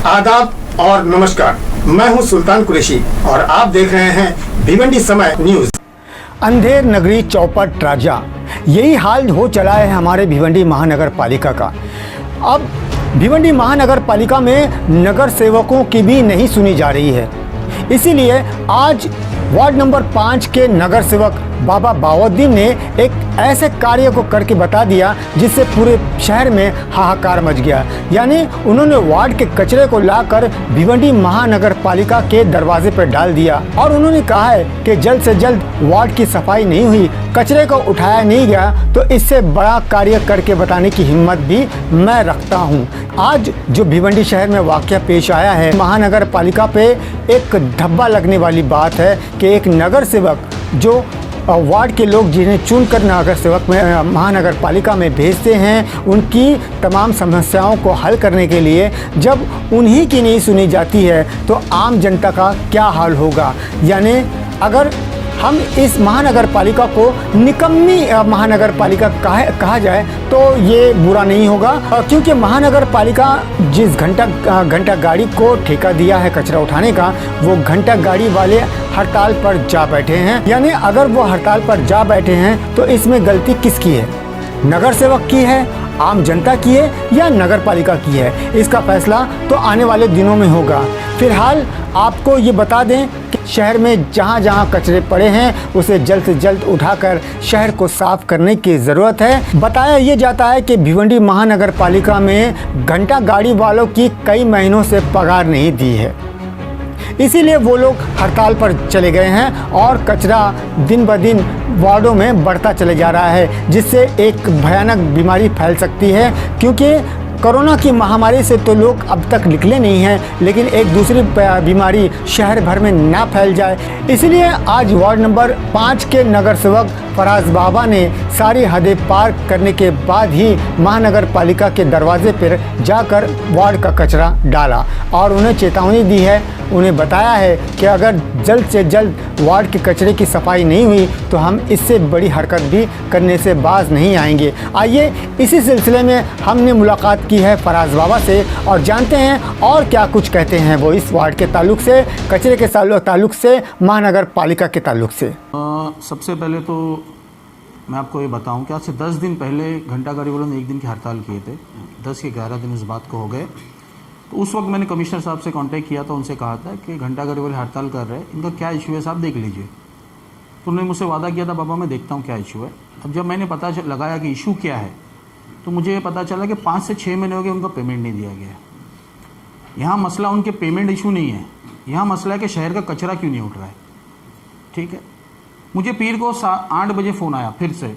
आदाब और नमस्कार, मैं हूं सुल्तान कुरैशी और आप देख रहे हैं भिवंडी समय न्यूज। अंधेर नगरी चौपट राजा, यही हाल हो चला है हमारे भिवंडी महानगर पालिका का। अब भिवंडी महानगर पालिका में नगर सेवकों की भी नहीं सुनी जा रही है। इसीलिए आज वार्ड नंबर 5 के नगर सेवक बाबा बाउद्दीन ने एक ऐसे कार्य को करके बता दिया जिससे पूरे शहर में हाहाकार मच गया। यानी उन्होंने वार्ड के कचरे को लाकर भिवंडी महानगर पालिका के दरवाजे पर डाल दिया और उन्होंने कहा है कि जल्द से जल्द वार्ड की सफाई नहीं हुई, कचरे को उठाया नहीं गया तो इससे बड़ा कार्य करके बताने की हिम्मत भी मैं रखता हूँ। आज जो भिवंडी शहर में वाकया पेश आया है, महानगर पालिका पे एक धब्बा लगने वाली बात है कि एक नगर सेवक जो वार्ड के लोग जिन्हें चुनकर नगर सेवक में महानगर पालिका में भेजते हैं, उनकी तमाम समस्याओं को हल करने के लिए जब उन्हीं की नहीं सुनी जाती है तो आम जनता का क्या हाल होगा। यानी अगर हम इस महानगर पालिका को निकम्मी महानगर पालिका कहा जाए तो ये बुरा नहीं होगा, क्योंकि महानगर पालिका जिस घंटा गाड़ी को ठेका दिया है कचरा उठाने का, वो घंटा गाड़ी वाले हड़ताल पर जा बैठे हैं। यानी अगर वो हड़ताल पर जा बैठे हैं तो इसमें गलती किसकी है? नगर सेवक की है, आम जनता की है या नगर पालिका की है? इसका फैसला तो आने वाले दिनों में होगा। फिलहाल आपको ये बता दें कि शहर में जहाँ जहाँ कचरे पड़े हैं उसे जल्द से जल्द उठाकर शहर को साफ करने की ज़रूरत है। बताया ये जाता है कि भिवंडी महानगर पालिका में घंटा गाड़ी वालों की कई महीनों से पगार नहीं दी है, इसीलिए वो लोग हड़ताल पर चले गए हैं और कचरा दिन ब दिन वार्डों में बढ़ता चले जा रहा है, जिससे एक भयानक बीमारी फैल सकती है। क्योंकि कोरोना की महामारी से तो लोग अब तक निकले नहीं हैं, लेकिन एक दूसरी बीमारी शहर भर में ना फैल जाए, इसलिए आज वार्ड नंबर 5 के नगर सेवक फराज बाबा ने सारी हदें पार करने के बाद ही महानगर पालिका के दरवाजे पर जाकर वार्ड का कचरा डाला और उन्हें चेतावनी दी है। उन्हें बताया है कि अगर जल्द से जल्द वार्ड के कचरे की सफाई नहीं हुई तो हम इससे बड़ी हरकत भी करने से बाज नहीं आएंगे। आइए इसी सिलसिले में हमने मुलाकात की है फराज बाबा से और जानते हैं और क्या कुछ कहते हैं वो इस वार्ड के ताल्लुक से, कचरे के ताल्लुक से, महानगर पालिका के ताल्लुक से। सबसे पहले तो मैं आपको ये बताऊं कि आज से 10 दिन पहले घंटा गाड़ी वालों ने एक दिन की हड़ताल किए थे। 10 के 11 दिन इस बात को हो गए। तो उस वक्त मैंने कमिश्नर साहब से कांटेक्ट किया था, उनसे कहा था कि घंटा गाड़ी वाले हड़ताल कर रहे हैं, इनका क्या इशू है साहब देख लीजिए। तो उन्होंने मुझसे वादा किया था बाबा मैं देखता हूँ क्या इशू है। अब जब मैंने पता लगाया कि इशू क्या है तो मुझे ये पता चला कि 5 से 6 महीने हो गए उनका पेमेंट नहीं दिया गया। यहाँ मसला उनके पेमेंट इशू नहीं है, यहाँ मसला है कि शहर का कचरा क्यों नहीं उठ रहा है। ठीक है, मुझे पीर को 8 बजे फ़ोन आया फिर से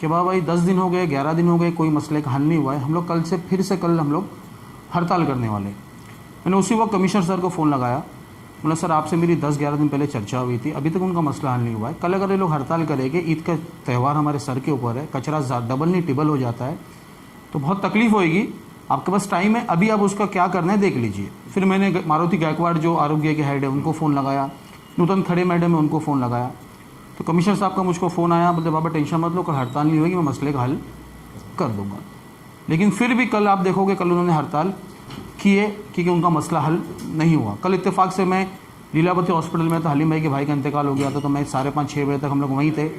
कि बाबा भाई 10 दिन हो गए, 11 दिन हो गए, कोई मसले का हल नहीं हुआ है, हम लोग कल हम लोग हड़ताल करने वाले। मैंने उसी वक्त कमिश्नर सर को फ़ोन लगाया, बोला सर आपसे मेरी 10-11 दिन पहले चर्चा हुई थी, अभी तक उनका मसला हल नहीं हुआ है। कल अगर ये लोग हड़ताल करेंगे, ईद का त्यौहार हमारे सर के ऊपर है, कचरा डबल नहीं टिबल हो जाता है तो बहुत तकलीफ़ होएगी। आपके पास टाइम है, अभी आप उसका क्या करना है देख लीजिए। फिर मैंने मारुति गायकवाड़ जो आरोग्य के हेड है उनको फ़ोन लगाया, नूतन खड़े मैडम है उनको फ़ोन लगाया। तो कमिश्नर साहब का मुझको फ़ोन आया, बोलते बाबा टेंशन मत लो, कल हड़ताल नहीं होगी, मैं मसले का हल कर दूंगा। लेकिन फिर भी कल आप देखोगे कल उन्होंने हड़ताल किए क्योंकि उनका मसला हल नहीं हुआ। कल इत्तेफाक से मैं लीलावती हॉस्पिटल में था, हलीम भाई के भाई का इंतकाल हो गया था, तो मैं 5:30-6 बजे तक हम लोग वहीं थे,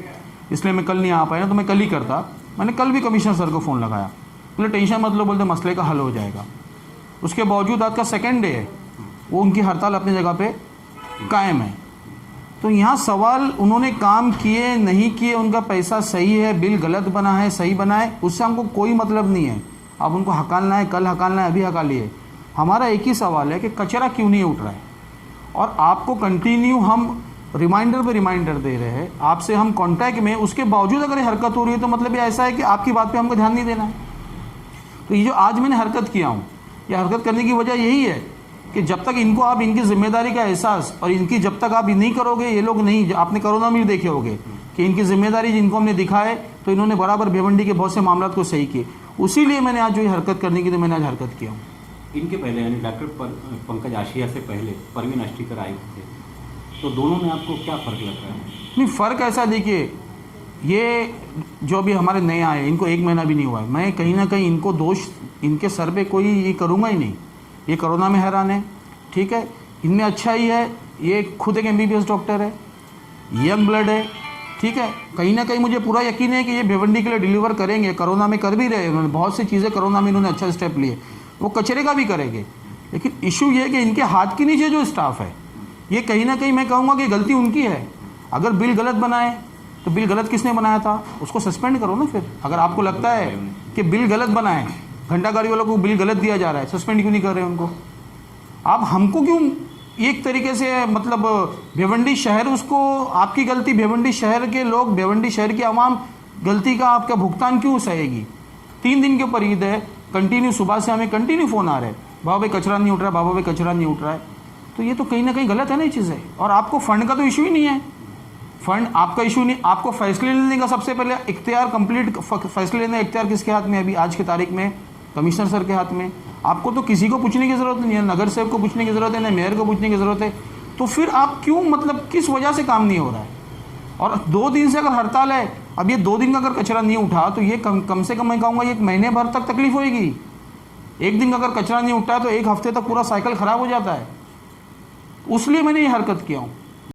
इसलिए मैं कल नहीं आ पाया ना, तो मैं कल ही करता। मैंने कल भी कमिश्नर सर को फ़ोन लगाया, बोले टेंशन मत लो, बोलते मसले का हल हो जाएगा। उसके बावजूद आज का सेकेंड डे है, वो उनकी हड़ताल अपनी जगह पर कायम है। तो यहाँ सवाल उन्होंने काम किए नहीं किए, उनका पैसा सही है, बिल गलत बना है सही बना है, उससे हमको कोई मतलब नहीं है। अब उनको हकालना है, कल हकालना है, अभी हकालिए। हमारा एक ही सवाल है कि कचरा क्यों नहीं उठ रहा है। और आपको कंटिन्यू हम रिमाइंडर पे रिमाइंडर दे रहे हैं, आपसे हम कांटेक्ट में, उसके बावजूद अगर हरकत हो रही है तो मतलब ये ऐसा है कि आपकी बात पे हमको ध्यान नहीं देना है। तो ये जो आज मैंने हरकत किया हूँ, ये हरकत करने की वजह यही है कि जब तक इनको आप इनकी जिम्मेदारी का एहसास और इनकी जब तक आप नहीं करोगे, ये लोग नहीं, आपने कोरोना में भी देखे होंगे कि इनकी जिम्मेदारी जिनको हमने दिखाए तो इन्होंने बराबर भिवंडी के बहुत से मामलों को सही किए। उसीलिए मैंने आज जो ये हरकत करने की, तो मैंने आज हरकत किया हूँ। इनके पहले यानी डॉक्टर पंकज आशिया से पहले परवीन आष्टीकर आयुक्त थे, तो दोनों में आपको क्या फ़र्क लग रहा है? नहीं, फ़र्क ऐसा देखिए, ये जो भी हमारे नए आए इनको 1 महीना भी नहीं हुआ है, मैं कहीं ना कहीं इनको दोष इनके सर पे कोई ये करूँगा ही नहीं। ये कोरोना में हैरान है, ठीक है। इनमें अच्छा ही है, ये खुद एक MBBS डॉक्टर है, यंग ब्लड है, ठीक है। कहीं ना कहीं मुझे पूरा यकीन है कि ये भिवंडी के लिए डिलीवर करेंगे। कोरोना में कर भी रहे, उन्होंने बहुत सी चीज़ें कोरोना में इन्होंने अच्छा स्टेप लिए, वो कचरे का भी करेंगे। लेकिन इशू ये है कि इनके हाथ के नीचे जो स्टाफ है, ये कहीं ना कहीं मैं कहूँगा कि गलती उनकी है। अगर बिल गलत बनाए तो बिल गलत किसने बनाया था, उसको सस्पेंड करो ना। फिर अगर आपको लगता है कि बिल गलत बनाए, घंटागाड़ी वालों को बिल गलत दिया जा रहा है, सस्पेंड क्यों नहीं कर रहे उनको? आप हमको क्यों एक तरीके से, मतलब भिवंडी शहर, उसको आपकी गलती, भिवंडी शहर के लोग, भिवंडी शहर की आवाम गलती का आपका भुगतान क्यों सहेगी? 3 दिन के ऊपर ईद है, कंटिन्यू सुबह से हमें कंटिन्यू फ़ोन आ रहे हैं, बाबा भाई कचरा नहीं उठ रहा है, बाबा भाई कचरा नहीं उठ रहा है। तो ये तो कहीं ना कहीं गलत है ना ये चीज़ें। और आपको फ़ंड का तो इशू ही नहीं है, फंड आपका इशू नहीं, आपको फैसले लेने का सबसे पहले इख्तियार, कंप्लीट फैसले लेने का इख्तियार किसके हाथ में है? अभी आज की तारीख में कमिश्नर सर के हाथ में। आपको तो किसी को पूछने की ज़रूरत नहीं है, नगर सेवक को पूछने की ज़रूरत है, ना मेयर को पूछने की ज़रूरत है। तो फिर आप क्यों, मतलब किस वजह से काम नहीं हो रहा है? और 2 दिन से अगर हड़ताल है, अब ये 2 दिन का अगर कचरा नहीं उठा तो ये कम से कम मैं कहूँगा ये 1 महीने भर तक तकलीफ होएगी। 1 दिन का अगर कचरा नहीं उठा तो 1 हफ्ते तक पूरा साइकिल ख़राब हो जाता है। उसलिए मैंने ये हरकत किया हूँ।